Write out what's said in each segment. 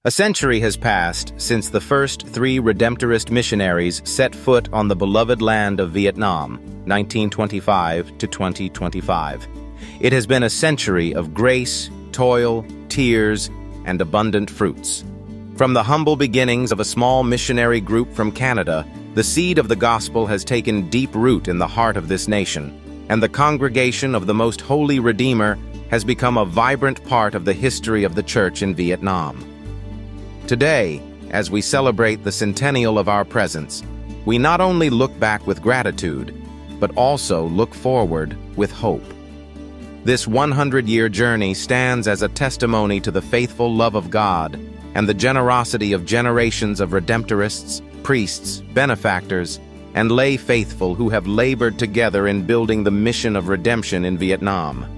A century has passed since the first 3 Redemptorist missionaries set foot on the beloved land of Vietnam, 1925 to 2025. It has been a century of grace, toil, tears, and abundant fruits. From the humble beginnings of a small missionary group from Canada, the seed of the gospel has taken deep root in the heart of this nation, and the congregation of the Most Holy Redeemer has become a vibrant part of the history of the church in Vietnam. Today, as we celebrate the centennial of our presence, we not only look back with gratitude, but also look forward with hope. This 100-year journey stands as a testimony to the faithful love of God and the generosity of generations of Redemptorists, priests, benefactors, and lay faithful who have labored together in building the mission of redemption in Vietnam.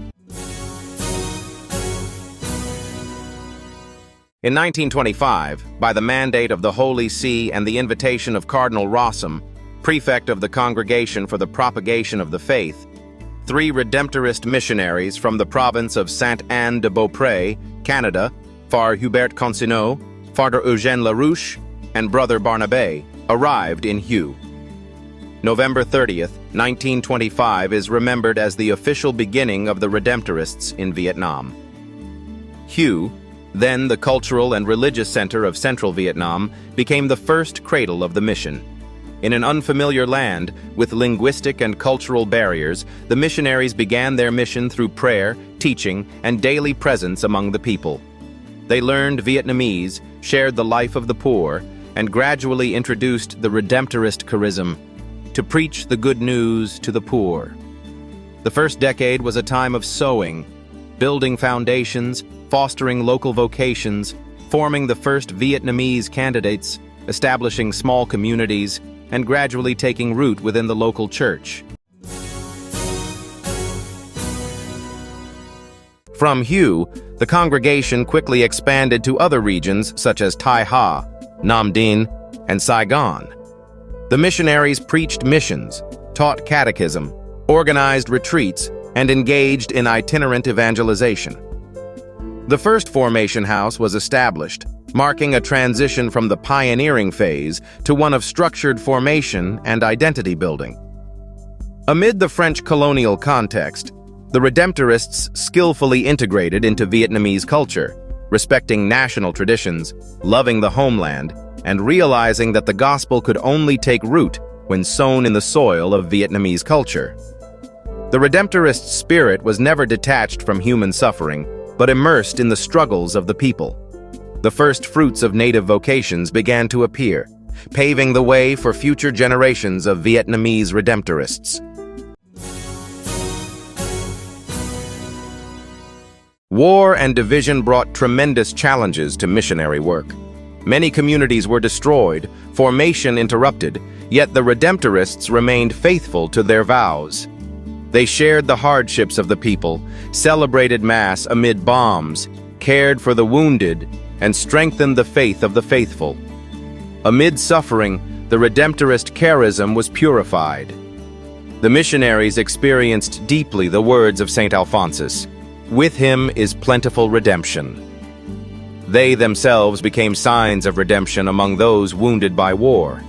In 1925, by the mandate of the Holy See and the invitation of Cardinal Rossum, prefect of the Congregation for the Propagation of the Faith, 3 Redemptorist missionaries from the province of Sainte-Anne-de-Beaupré, Canada, Fr. Hubert Consineau, Father Eugène Larouche, and Brother Barnabé, arrived in Hue. November 30th, 1925 is remembered as the official beginning of the Redemptorists in Vietnam. Hue, then the cultural and religious center of central Vietnam, became the first cradle of the mission. In an unfamiliar land, with linguistic and cultural barriers, the missionaries began their mission through prayer, teaching, and daily presence among the people. They learned Vietnamese, shared the life of the poor, and gradually introduced the Redemptorist charism, to preach the good news to the poor. The first decade was a time of sowing, building foundations, fostering local vocations, forming the first Vietnamese candidates, establishing small communities, and gradually taking root within the local church. From Hue, the congregation quickly expanded to other regions such as Tai Ha, Nam Dinh, and Saigon. The missionaries preached missions, taught catechism, organized retreats, and engaged in itinerant evangelization. The first formation house was established, marking a transition from the pioneering phase to one of structured formation and identity building. Amid the French colonial context, the Redemptorists skillfully integrated into Vietnamese culture, respecting national traditions, loving the homeland, and realizing that the gospel could only take root when sown in the soil of Vietnamese culture. The Redemptorist spirit was never detached from human suffering, but immersed in the struggles of the people. The first fruits of native vocations began to appear, paving the way for future generations of Vietnamese Redemptorists. War and division brought tremendous challenges to missionary work. Many communities were destroyed, formation interrupted, yet the Redemptorists remained faithful to their vows. They shared the hardships of the people, celebrated Mass amid bombs, cared for the wounded, and strengthened the faith of the faithful. Amid suffering, the Redemptorist charism was purified. The missionaries experienced deeply the words of St. Alphonsus, "With him is plentiful redemption." They themselves became signs of redemption among those wounded by war.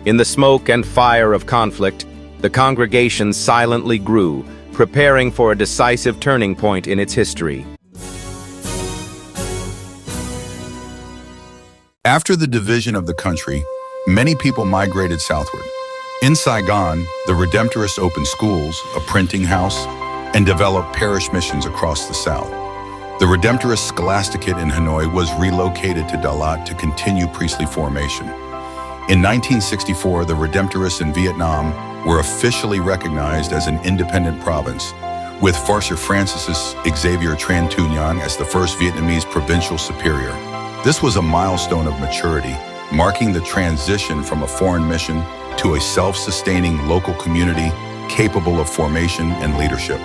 In the smoke and fire of conflict, the congregation silently grew, preparing for a decisive turning point in its history. After the division of the country, many people migrated southward. In Saigon, the Redemptorists opened schools, a printing house, and developed parish missions across the south. The Redemptorist Scholasticate in Hanoi was relocated to Dalat to continue priestly formation. In 1964, the Redemptorists in Vietnam were officially recognized as an independent province, with Farser Francis Xavier Tran Thu Nhan as the first Vietnamese provincial superior. This was a milestone of maturity, marking the transition from a foreign mission to a self-sustaining local community capable of formation and leadership.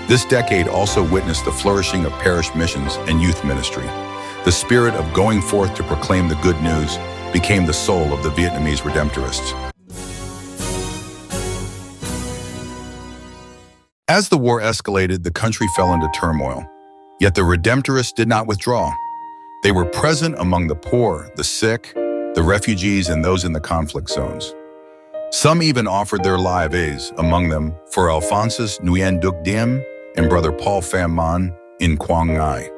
This decade also witnessed the flourishing of parish missions and youth ministry. The spirit of going forth to proclaim the good news became the soul of the Vietnamese Redemptorists. As the war escalated, the country fell into turmoil. Yet the Redemptorists did not withdraw. They were present among the poor, the sick, the refugees, and those in the conflict zones. Some even offered their lives, among them for Alphonsus Nguyen Duc Diem and Brother Paul Pham Mon in Quang Ngai.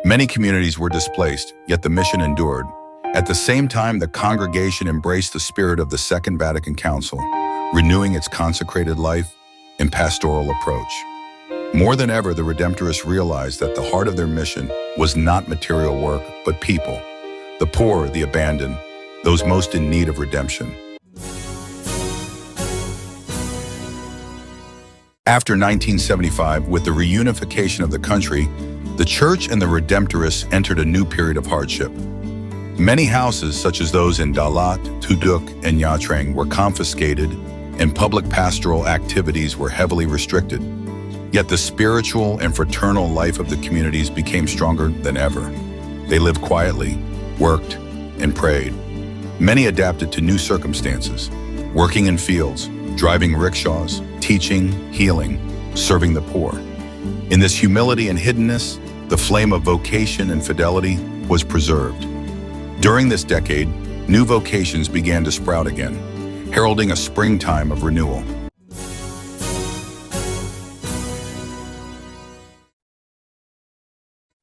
Many communities were displaced, yet the mission endured. At the same time, the congregation embraced the spirit of the Second Vatican Council, renewing its consecrated life and pastoral approach. More than ever, the Redemptorists realized that the heart of their mission was not material work, but people, the poor, the abandoned, those most in need of redemption. After 1975, with the reunification of the country, the Church and the Redemptorists entered a new period of hardship. Many houses, such as those in Dalat, Tu Duc, and Nha Trang, were confiscated, and public pastoral activities were heavily restricted. Yet the spiritual and fraternal life of the communities became stronger than ever. They lived quietly, worked, and prayed. Many adapted to new circumstances, working in fields, driving rickshaws, teaching, healing, serving the poor. In this humility and hiddenness, the flame of vocation and fidelity was preserved. During this decade, new vocations began to sprout again, heralding a springtime of renewal.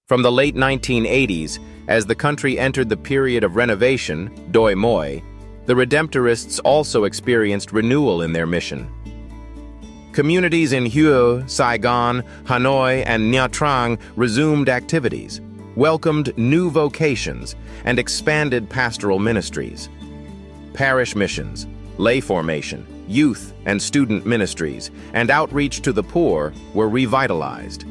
From the late 1980s, as the country entered the period of renovation, Doi Moi, the Redemptorists also experienced renewal in their mission. Communities in Hue, Saigon, Hanoi, and Nha Trang resumed activities, welcomed new vocations, and expanded pastoral ministries. Parish missions, lay formation, youth and student ministries, and outreach to the poor were revitalized.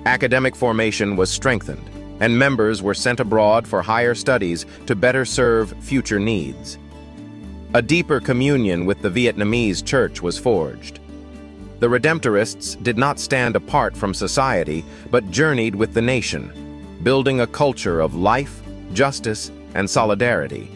Academic formation was strengthened, and members were sent abroad for higher studies to better serve future needs. A deeper communion with the Vietnamese church was forged. The Redemptorists did not stand apart from society, but journeyed with the nation, building a culture of life, justice, and solidarity.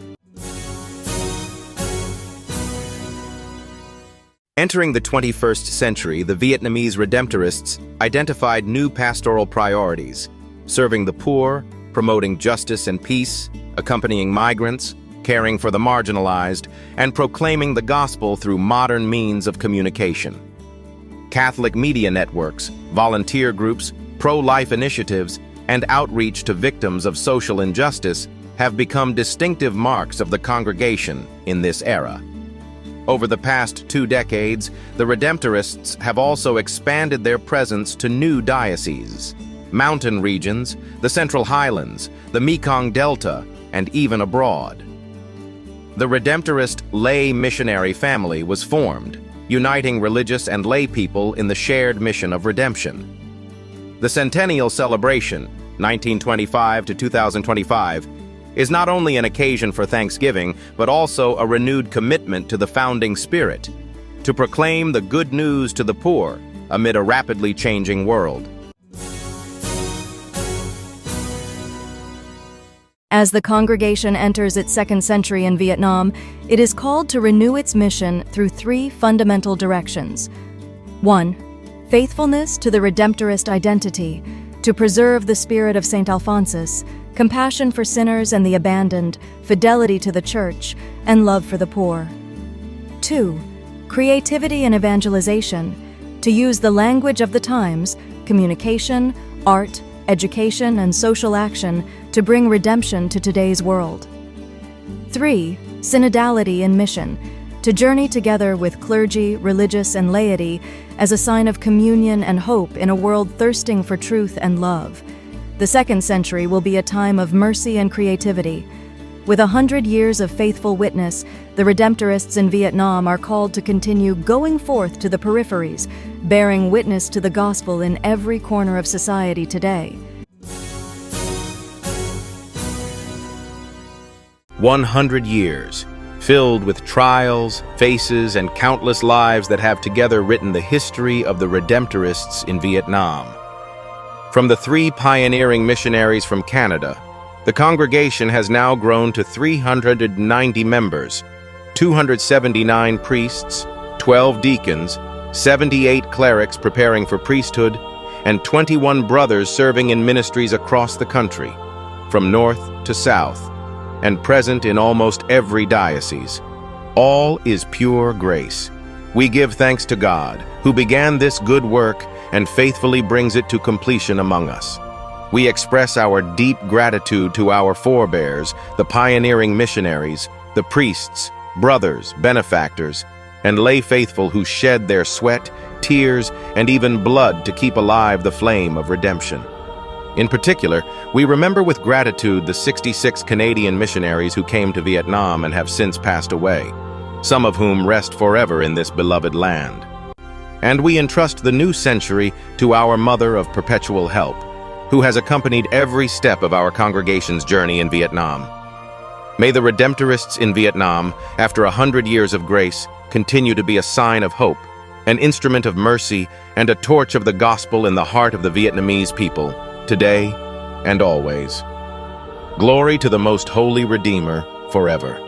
Entering the 21st century, the Vietnamese Redemptorists identified new pastoral priorities, serving the poor, promoting justice and peace, accompanying migrants, caring for the marginalized, and proclaiming the gospel through modern means of communication. Catholic media networks, volunteer groups, pro-life initiatives, and outreach to victims of social injustice have become distinctive marks of the congregation in this era. Over the past 2 decades, the Redemptorists have also expanded their presence to new dioceses, mountain regions, the Central Highlands, the Mekong Delta, and even abroad. The Redemptorist lay missionary family was formed, uniting religious and lay people in the shared mission of redemption. The centennial celebration, 1925 to 2025, is not only an occasion for Thanksgiving, but also a renewed commitment to the founding spirit, to proclaim the good news to the poor amid a rapidly changing world. As the congregation enters its 2nd century in Vietnam, it is called to renew its mission through 3 fundamental directions. 1. Faithfulness to the Redemptorist identity, to preserve the spirit of St. Alphonsus, compassion for sinners and the abandoned, fidelity to the Church, and love for the poor. 2. Creativity and evangelization, to use the language of the times, communication, art, education, and social action to bring redemption to today's world. 3. Synodality in mission, to journey together with clergy, religious, and laity as a sign of communion and hope in a world thirsting for truth and love. The 2nd century will be a time of mercy and creativity. With 100 years of faithful witness, the Redemptorists in Vietnam are called to continue going forth to the peripheries, bearing witness to the gospel in every corner of society today. 100 years, filled with trials, faces, and countless lives that have together written the history of the Redemptorists in Vietnam. From the 3 pioneering missionaries from Canada, the congregation has now grown to 390 members, 279 priests, 12 deacons, 78 clerics preparing for priesthood, and 21 brothers serving in ministries across the country. from north to south, and present in almost every diocese. All is pure grace. We give thanks to God, who began this good work and faithfully brings it to completion among us. We express our deep gratitude to our forebears, the pioneering missionaries, the priests, brothers, benefactors, and lay faithful who shed their sweat, tears, and even blood to keep alive the flame of redemption. In particular, we remember with gratitude the 66 Canadian missionaries who came to Vietnam and have since passed away, some of whom rest forever in this beloved land. And we entrust the new century to our Mother of Perpetual Help, who has accompanied every step of our congregation's journey in Vietnam. May the Redemptorists in Vietnam, after 100 years of grace, continue to be a sign of hope, an instrument of mercy, and a torch of the gospel in the heart of the Vietnamese people, today and always. Glory to the Most Holy Redeemer, forever.